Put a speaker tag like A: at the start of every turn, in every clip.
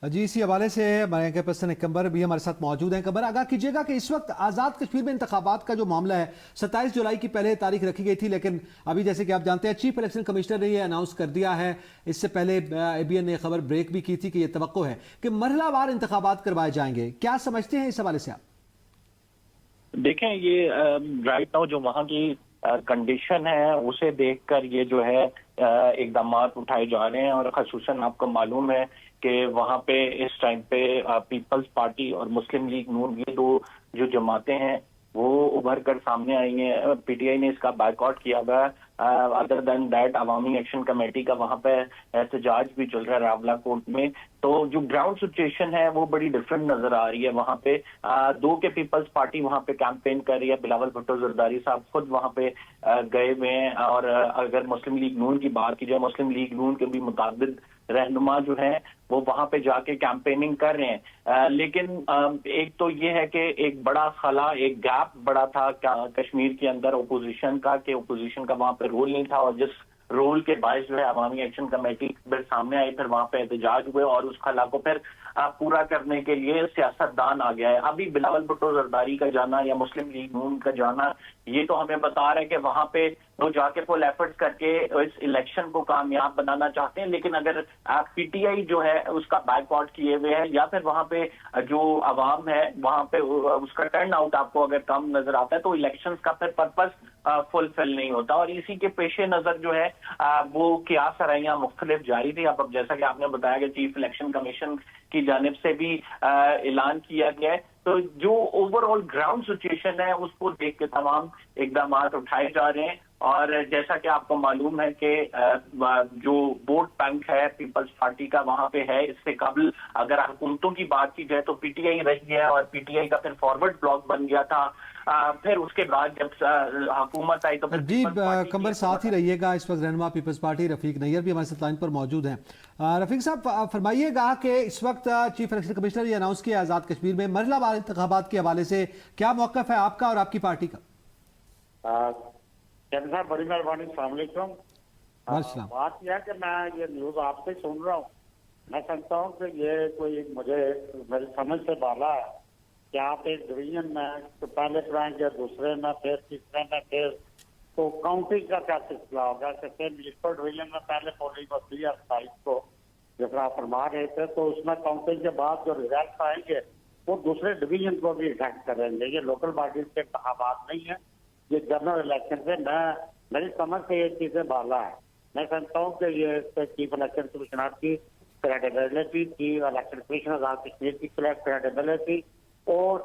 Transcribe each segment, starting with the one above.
A: जी, इसी हवाले से हमारे पर्सन एकम्बर भी हमारे साथ मौजूद हैं। कबर, आगाह कीजिएगा कि इस वक्त आज़ाद कश्मीर में इंतखाबात का जो मामला है 27 जुलाई की पहले तारीख रखी गई थी, लेकिन अभी जैसे कि आप जानते हैं चीफ इलेक्शन कमिश्नर ने यह अनाउंस कर दिया है। इससे पहले ABN ने खबर ब्रेक भी की थी कि यह तवक्को है कि मरहलावार इंतखाबात करवाए जाएंगे। क्या समझते हैं इस हवाले से आप?
B: देखें, ये राइट नाउ जो वहाँ की कंडीशन है उसे देखकर ये जो है इकदाम उठाए जा रहे हैं। और खसूसन आपको मालूम है कि वहाँ पे इस टाइम पे पीपल्स पार्टी और मुस्लिम लीग नून, ये दो जो जमातें हैं वो उभर कर सामने आई हैं। PTI ने इसका बायकॉट किया हुआ है। Other than that Awami action committee का वहाँ पे एहतजाज भी चल रहा है रावला कोर्ट में। तो जो ग्राउंड सिचुएशन है वो बड़ी डिफरेंट नजर आ रही है। वहाँ पे दो के पीपल्स पार्टी वहाँ पे कैंपेन कर रही है। बिलावल भुट्टो जरदारी साहब खुद वहाँ पे गए हुए हैं। और अगर मुस्लिम लीग नून की बात की जाए, मुस्लिम लीग नून के भी मुताबिक रहनुमा जो है वो वहां पे जाके कैंपेनिंग कर रहे हैं। लेकिन एक तो ये है कि एक बड़ा खला, एक गैप बड़ा था कश्मीर के अंदर ओपोजिशन का, कि ओपोजिशन का वहां पे रोल नहीं था। और जिस रोल के बायस जो है अवामी एक्शन कमेटी फिर सामने आई, फिर वहां पे एहतजाज हुए और उस खला को फिर पूरा करने के लिए सियासतदान आ गया है। अभी बिलावल भुट्टो जरदारी का जाना या मुस्लिम लीग नून का जाना ये तो हमें बता रहा है कि वहां पे वो जाके फुल एफर्ट्स करके इस इलेक्शन को कामयाब बनाना चाहते हैं। लेकिन अगर PTI जो है उसका बैकआउट किए हुए है या फिर वहां पे जो अवाम है वहां पे उसका टर्न आउट आपको अगर कम नजर आता है तो इलेक्शंस का फिर पर्पस फुलफिल नहीं होता। और इसी के पेशे नजर जो है वो क्या सरैया मुख्तलिफ जारी थी। अब जैसा कि आपने बताया कि चीफ इलेक्शन कमीशन की जानिब से भी ऐलान किया गया है। तो जो ओवरऑल ग्राउंड सिचुएशन है उसको देख के तमाम इकदाम उठाए जा रहे हैं। और जैसा कि आपको मालूम है कि जो वोट बैंक है पीपल्स पार्टी का वहां पे है, इससे कबल अगर हुकूमतों की बात की जाए तो PTI रही है और PTI का फिर फॉरवर्ड ब्लॉक बन गया था। फिर उसके बाद जब हुकूमत आई तो फिर
A: जी, कंबर साथ ही रहिएगा। इस वक्त रहनुमा पीपल्स पार्टी रफीक नैयर भी हमारे साथ लाइन पर मौजूद हैं। रफीक साहब, फरमाइएगा कि इस वक्त चीफ इलेक्शन कमिश्नर ये अनाउंस किया आज़ाद कश्मीर में मरहलावार इंतखाबात के हवाले से क्या मौक़िफ़ है आपका और आपकी पार्टी का?
C: साहब बड़ी मेहरबानी, अस्सलाम वालेकुम। बात यह है कि मैं ये न्यूज आपसे सुन रहा हूँ। मैं समझता हूँ कि ये कोई मुझे मेरी समझ से बाला है कि आप एक डिवीजन में तो पहले कराएंगे, दूसरे में, फिर तीसरे में, फिर तो काउंटिंग का क्या सिलसिला होगा? जैसे म्यूनसिपल डिवीजन में पहले पोलिंग होती है 27 को, जैसा आप फरमा रहे थे, तो उसमें काउंटिंग के बाद जो रिजल्ट आएंगे वो दूसरे डिवीजन को भी इफेक्ट करेंगे। ये लोकल बॉडीज के इंतखाबात नहीं है, ये जनरल इलेक्शन से। मेरी समझ से ये चीजें बाला है। मैं समझता हूँ कि ये चीफ इलेक्शन कमिश्नर की क्रेडिबिलिटी, चीफ इलेक्शन कमिश्नर आजाद कश्मीर की क्रेडिबिलिटी और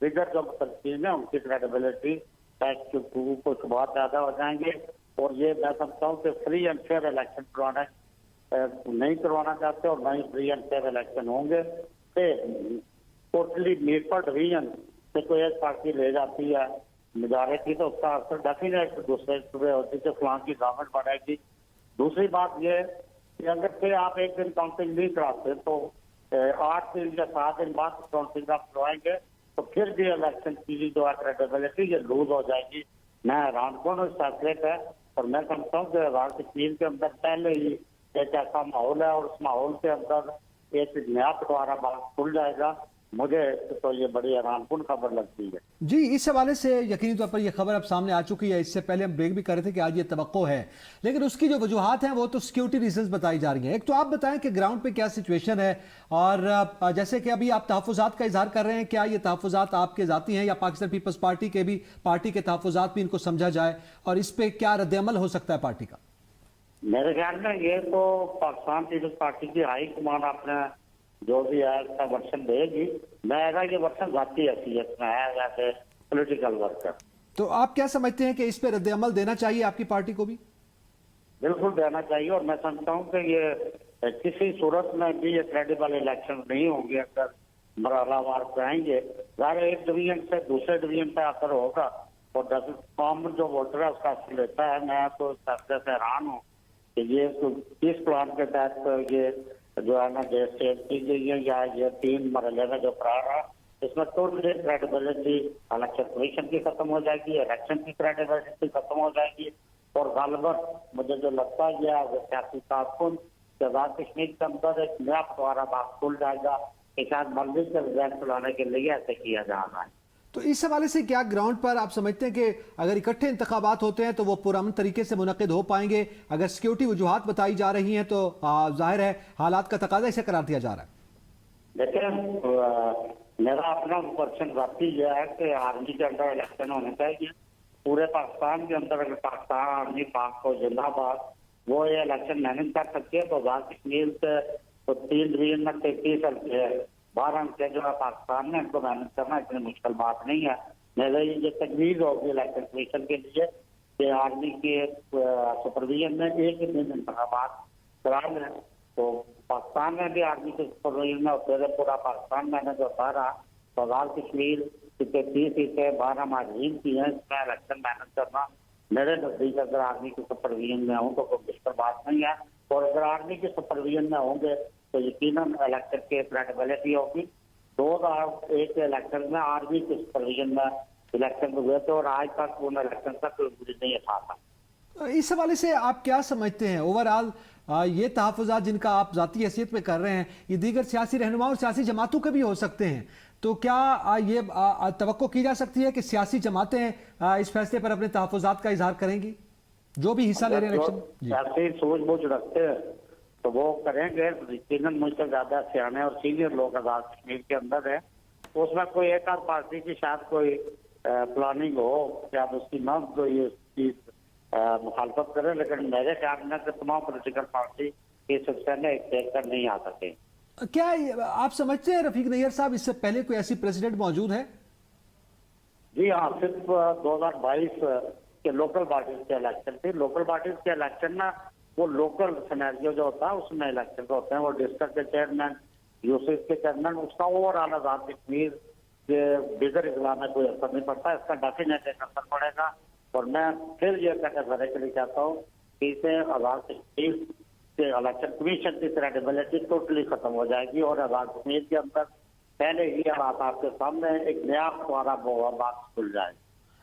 C: दीगर जो मुतलकीन है उनकी क्रेडिबिलिटी कुछ बहुत ज्यादा हो जाएंगे। और ये मैं समझता हूँ कि फ्री एंड फेयर इलेक्शन करवाना नहीं करवाना चाहते और नहीं फ्री एंड फेयर इलेक्शन होंगे। टोटली म्यूनसिपल डिवीजन से कोई एक पार्टी ले जाती है मेजॉरिटी तो उसका असर डेफिनेट दूसरे सूबे होती है, फलां की गवर्नमेंट बढ़ेगी। दूसरी बात ये कि अगर से आप एक दिन काउंटिंग नहीं कराते तो 8 दिन या 7 दिन बाद काउंटिंग आप करवाएंगे तो फिर भी इलेक्शन की जो क्रेडिबिलिटी ये लूज हो जाएगी। मैं हैरान कौन सेपरेट है। और मैं समझता हूँ कि आजाद कश्मीर के अंदर पहले ही एक ऐसा माहौल है और उस माहौल के अंदर एक नया दोबारा बात खुल जाएगा। मुझे तो ये बड़ी हैरानकुन खबर लगती है।
A: जी, इस हवाले से यकीनी तौर पर यह खबर अब सामने आ चुकी है। इससे पहले हम ब्रेक भी कर रहे थे कि आज ये तवक्को है, लेकिन उसकी जो वजूहात हैं वो तो सिक्योरिटी रीजंस बताई जा रही हैं। एक तो आप बताएं कि ग्राउंड पे क्या सिचुएशन है और जैसे कि अभी आप तहफ़्फ़ुज़ात का इजहार कर रहे हैं, क्या ये तहफ़्फ़ुज़ात आपके ज़ाती हैं या पाकिस्तान पीपल्स पार्टी के भी पार्टी के तहफ़्फ़ुज़ात भी इनको समझा जाए और इस पर क्या रद्द-ए-अमल हो सकता है पार्टी का?
C: मेरे ख्याल में ये तो पाकिस्तान पीपल्स पार्टी की हाई कमान अपने जो भी है इसका वर्षन देगी। मैं ये वर्षन जाती हैसियत में है जैसे पॉलिटिकल वर्कर।
A: तो आप क्या समझते हैं कि इस पर रद्द-ए-अमल देना चाहिए आपकी पार्टी को भी?
C: बिल्कुल देना चाहिए। और मैं समझता हूँ कि ये किसी सूरत में भी ये क्रेडिबल इलेक्शन नहीं होंगे अगर मरहलावार कराएंगे। ज़ाहिर एक डिवीजन से दूसरे डिवीजन पे आकर होगा और कॉमन जो वोटर है उसका असर लेता है। मैं तो इस फैसले से हैरान हूँ कि ये इस प्लान के तहत ये जो है ना स्टेट की गई है या ये 3 मरहले में जो करार है इसमें टोटली क्रेडिबिलिटी इलेक्शन कमीशन की खत्म हो जाएगी, इलेक्शन की क्रेडिबिलिटी खत्म हो जाएगी। और गालबन मुझे जो लगता है सियासी कारकुन कि आजाद कश्मीर के अंदर एक नया फतवारा बात खुल जाएगा कि शायद मर्जी से रिजल्ट चलाने के लिए ऐसे किया जा रहा है।
A: तो इस हवाले से क्या ग्राउंड पर आप समझते हैं कि अगर इकट्ठे इंतखाबात होते हैं तो वो पुरअमन तरीके से मुनक्किद हो पाएंगे? अगर सिक्योरिटी वजूहात बताई जा रही हैं तो जाहिर है हालात का तकाजा इसे करार दिया जा रहा है।
C: देखिए, मेरा अपना पर्सन जाती यह है कि आर्मी के अंदर इलेक्शन होने चाहिए पूरे पाकिस्तान के अंदर। अगर पाकिस्तान आर्मी पाक को जिंदाबाद वो ये इलेक्शन मैनेज कर सकती है तो आजाद कश्मीर से तो 3 डिवीजन में 33 हल्के है, 12 हल्के जो है पाकिस्तान में, इनको मैनेज करना इतनी मुश्किल बात नहीं है। मेरे ये तजवीज़ होगी इलेक्शन कमीशन के लिए कि आर्मी के सुपरविजन में एक ही दिन इंतखाबात करा लें, तो पाकिस्तान में भी आर्मी के सुपरविजन में होते रहे, पूरा पाकिस्तान मैनेज होता रहा। तो आजाद कश्मीर की 33 सीटें 12 माजरीन की हैं, इसमें इलेक्शन मैनेज करना मेरे नजदीक अगर आर्मी के सुपरविजन में हूँ तो कोई मुश्किल बात नहीं है। और अगर आर्मी के सुपरविजन में होंगे तो यकीनन इलेक्शन की क्रेडिबिलिटी होगी। 2001 के इलेक्शन में आर्मी के सुपरविजन में इलेक्शन हुए थे और आज तक उन इलेक्शन का कोई मुझे नहीं उठाता।
A: इस हवाले से आप क्या समझते हैं ओवरऑल ये तहफ़्फ़ुज़ात जिनका आप ज़ाती हैसियत में कर रहे हैं ये दीगर सियासी रहनुमा और सियासी जमातों के भी हो सकते हैं, तो क्या ये तवक्को की जा सकती है कि सियासी जमातें इस फैसले पर अपने तहफ़्फ़ुज़ात का इजहार करेंगी जो भी हिस्सा ले रहे हैं इलेक्शन?
C: सियासी सूझबूझ रखते हैं तो वो करेंगे। यकीनन मुझसे ज्यादा सियाने और सीनियर लोग आजाद कश्मीर के अंदर है, तो उसमें कोई एक आध पार्टी की शायद कोई प्लानिंग हो या उसकी न कोई चीज मुखालफत करे, लेकिन मेरे ख्याल में तमाम पोलिटिकल पार्टी इस सिलसिले में एक देख कर नहीं आ सके।
A: क्या आप समझते हैं रफीक नैयर साहब इससे पहले कोई ऐसी प्रेसिडेंट मौजूद है?
C: जी हाँ, सिर्फ 2022 के लोकल बॉडीज के इलेक्शन थे। लोकल बॉडीज के इलेक्शन में वो लोकल सिनेरियो जो होता है उसमें इलेक्शन होते हैं, वो डिस्ट्रिक्ट के चेयरमैन, यूसीस के चेयरमैन, उसका ओवरऑल आजाद कश्मीर के बिगर इजला में कोई असर नहीं पड़ता। इसका डेफिनेट एक असर पड़ेगा और मैं फिर ये कहने के लिए चाहता हूँ कि इसे आजाद कश्मीर के इलेक्शन कमीशन की क्रेडिबिलिटी टोटली खत्म हो जाएगी और आजाद कश्मीर के अंदर पहले ही हालात आपके सामने एक नया फुआरा बात खुल जाए।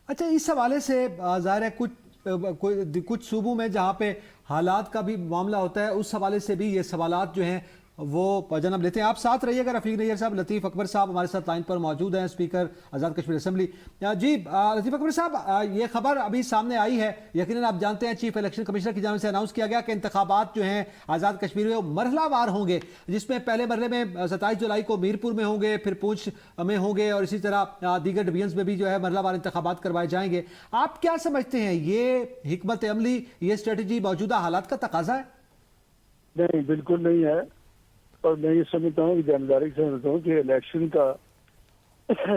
A: अच्छा, इस हवाले से ज़ाहिर है कुछ सूबों में जहाँ पे हालात का भी मामला होता है उस हवाले से भी ये सवालात जो हैं वो जन्म लेते हैं। आप साथ रहिएगा रफीक नैयर साहब। लतीफ़ अकबर साहब हमारे साथ लाइन पर मौजूद हैं, स्पीकर आज़ाद कश्मीर असेंबली। जी लतीफ़ अकबर साहब, ये खबर अभी सामने आई है, यकीनन आप जानते हैं चीफ इलेक्शन कमिश्नर की जानिब से अनाउंस किया गया कि इंतखाबात जो हैं आज़ाद कश्मीर में वो मरहलावार होंगे, जिसमें पहले मरहले में 27 जुलाई को मीरपुर में होंगे, फिर पूंछ में होंगे और इसी तरह दीगर डिवीजन में भी जो है मरहलावार इंतखाबात करवाए जाएंगे। आप क्या समझते हैं ये हिकमत अमली, ये स्ट्रेटजी मौजूदा हालात का तकाजा है?
D: नहीं, बिल्कुल नहीं है। और मैं ये समझता हूँ कि जानकारी से समझता हूँ कि इलेक्शन का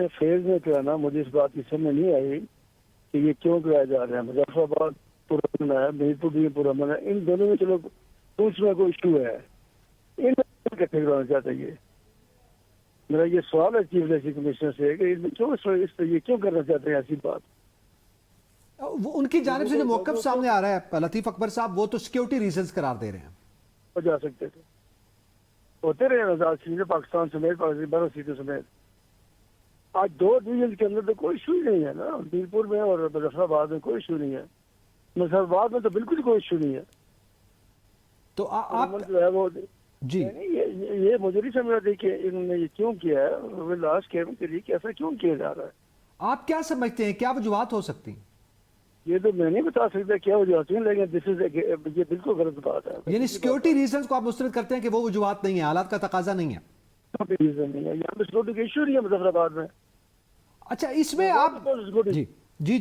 D: फेज में कराना, मुझे इस बात की समझ नहीं आई कि ये क्यों कराया जा रहा है। मुजफ्फराबाद पुरअमन है, मीरपुर भी पुरअमन है, इन दोनों में चलो पूंछ में कोई इशू है, इन इकट्ठे करवाना चाहते हैं। मेरा ये सवाल है चीफ इलेक्शन कमिश्नर से कि इनमें क्यों ये क्यों करना चाहते हैं ऐसी बात।
A: वो उनकी जानिब से जो मौक़िफ़ सामने आ रहा है लतीफ़ अकबर साहब, वो तो सिक्योरिटी रीजंस करार दे रहे हैं।
D: हो जा सकते थे, होते रहे आजाद कश्मीर पाकिस्तान समेत 12 सीटों समेत। आज 2 डिवीजन के अंदर तो कोई इशू ही नहीं है ना, मीरपुर में और मुजफ्फराबाद में कोई इशू नहीं है। मुजफ्फराबाद में तो बिल्कुल कोई इशू नहीं है।
A: तो आप
D: जो है वो
A: जी
D: ये मुझे नहीं समझ रहा कि इन्होंने ये क्यों किया है, लास्ट गेम के लिए कैसा क्यों किया जा रहा है।
A: आप क्या समझते हैं, क्या वजूहात हो सकती हैं?
D: ये तो मैं नहीं बता सकता क्या वजूहत है, लेकिन ये बिल्कुल गलत बात है।
A: यानी सिक्योरिटी रीजंस को आप मुस्तरद करते हैं कि वो वजूहात नहीं है, हालात का तकाजा नहीं है?
D: रीजन नहीं है, यहाँ पे सिक्योरिटी का इशू नहीं है मुजफ्फराबाद में।
A: अच्छा, इसमें आप जी जी जी